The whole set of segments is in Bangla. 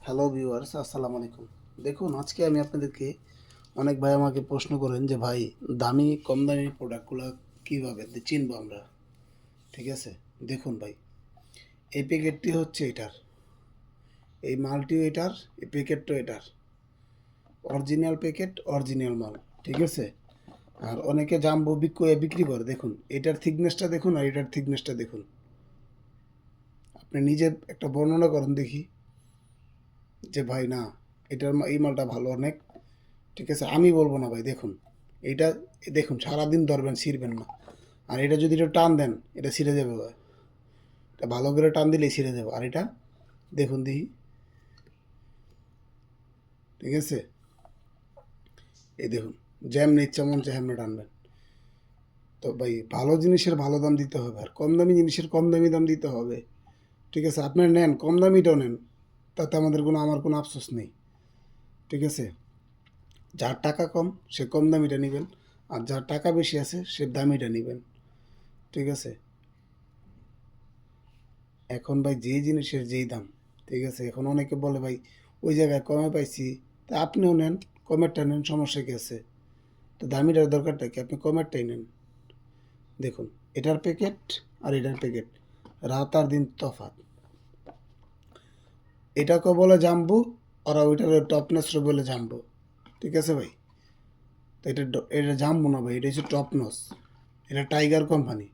হ্যালো ভিউয়ার্স, আসসালামু আলাইকুম। দেখুন, আজকে আমি আপনাদেরকে অনেক ভাই আমাকে প্রশ্ন করেন যে ভাই, দামি কম দামি প্রোডাক্টগুলো কীভাবে চিনবো আমরা। ঠিক আছে, দেখুন ভাই, এই প্যাকেটটি হচ্ছে এটার, এই মালটিও এটার, এই প্যাকেটটাও এটার। অরিজিনাল প্যাকেট, অরিজিনাল মাল। ঠিক আছে। আর অনেকে জাম্বো বিক্রি করে। দেখুন এটার থিকনেসটা দেখুন আর এটার থিকনেসটা দেখুন। আপনি নিজে একটা বর্ণনা করেন দেখি যে ভাই না, এই মালটা ভালো অনেক। ঠিক আছে, আমি বলবো না ভাই। দেখুন এইটা, দেখুন সারাদিন ধরবেন, ছিঁড়বেন না। আর এটা যদি এটা টান দেন, এটা ছিঁড়ে যাবে ভাই। এটা ভালো করে টান দিলেই ছিঁড়ে যাবে। আর এটা দেখুন দিই। ঠিক আছে, এই দেখুন, যেমনি ইচ্ছা মন চায় হেমনে টানবেন। তো ভাই, ভালো জিনিসের ভালো দাম দিতে হবে, আর কম দামি জিনিসের কম দামি দাম দিতে হবে। ঠিক আছে, আপনার নেন, কম দামিটাও নেন, তাতে আমার কোনো আফসোস নেই। ঠিক আছে, যার টাকা কম সে কম দামিটা নেবেন, আর যার টাকা বেশি আছে সে দামিটা নেবেন। ঠিক আছে, এখন ভাই যেই জিনিসের যেই দাম। ঠিক আছে, এখন অনেকে বলে ভাই ওই জায়গায় কমে পাইছি, তা আপনিও নেন, কমেরটা নেন, সমস্যা কি আছে? তো দামিটার দরকারটা কি, আপনি কমেরটাই নেন। দেখুন, এটার প্যাকেট আর এটার প্যাকেট, রাত আর দিন তফাৎ। এটাকে বলে জাম্বু, ওরা ওইটার টপনেস বলে জাম্বু। ঠিক আছে ভাই, তো এটা জাম্বু না ভাই, এটা হচ্ছে টপনস। এটা টাইগার কোম্পানি।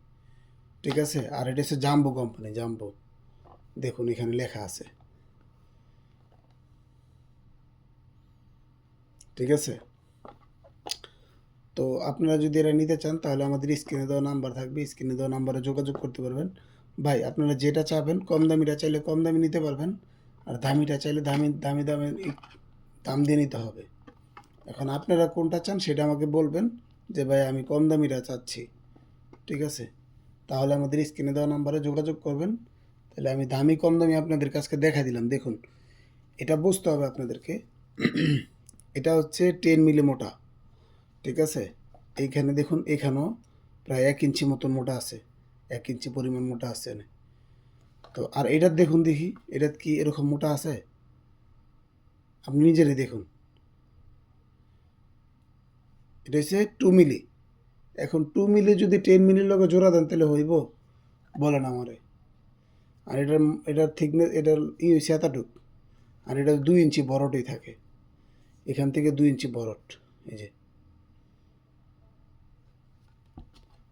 ঠিক আছে, আর এটা হচ্ছে জাম্বো কোম্পানি, জাম্বো। দেখুন এখানে লেখা আছে। ঠিক আছে, তো আপনারা যদি এরা নিতে চান তাহলে আমাদের স্ক্রিনে দেওয়া নাম্বার থাকবে, স্ক্রিনে দেওয়া নাম্বারে যোগাযোগ করতে পারবেন। ভাই আপনারা যেটা চাবেন, কম দামিটা চাইলে কম দামি নিতে পারবেন, আর দামিটা চাইলে দামি দামি দামে দাম দিয়ে নিতে হবে। এখন আপনারা কোনটা চান সেটা আমাকে বলবেন, যে ভাই আমি কম দামিটা চাচ্ছি। ঠিক আছে, তাহলে আমাদের স্ক্রিনে দেওয়া নাম্বারে যোগাযোগ করবেন। তাহলে আমি দামি কম দামি আপনাদের কাছকে দেখা দিলাম। দেখুন, এটা বুঝতে হবে আপনাদেরকে। এটা হচ্ছে 10 মিলি মোটা। ঠিক আছে, এইখানে দেখুন, এখানেও প্রায় 1 ইঞ্চি মতন মোটা আছে, 1 ইঞ্চি পরিমাণ মোটা আছে এনে। তো আর এটার দেখুন দেখি, এটা কি এরকম মোটা আছে? আপনি নিজেরই দেখুন, এটা হচ্ছে 2 মিলি। এখন 2 মিলি যদি 10 মিলির লগে জোড়া দেন তাহলে হইব? বলেন আমারে। আর এটার থিকনেস, এটার হয়েছে এতটুক, আর এটা 2 ইঞ্চি বড়টাই থাকে, এখান থেকে 2 ইঞ্চি বড়ট। এই যে।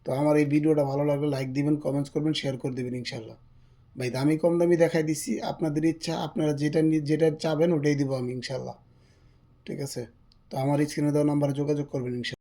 তো আমার এই ভিডিওটা ভালো লাগলে লাইক দিবেন, কমেন্টস করবেন, শেয়ার করে দেবেন ইনশাল্লাহ। ভাই দামি কম দামি দেখাই দিচ্ছি, আপনাদের ইচ্ছা, আপনারা যেটা চাবেন ওটাই দিব আমি ইনশাল্লাহ। ঠিক আছে, তো আমার স্ক্রিনে দেওয়া নাম্বারে যোগাযোগ করবেন ইনশাল্লাহ।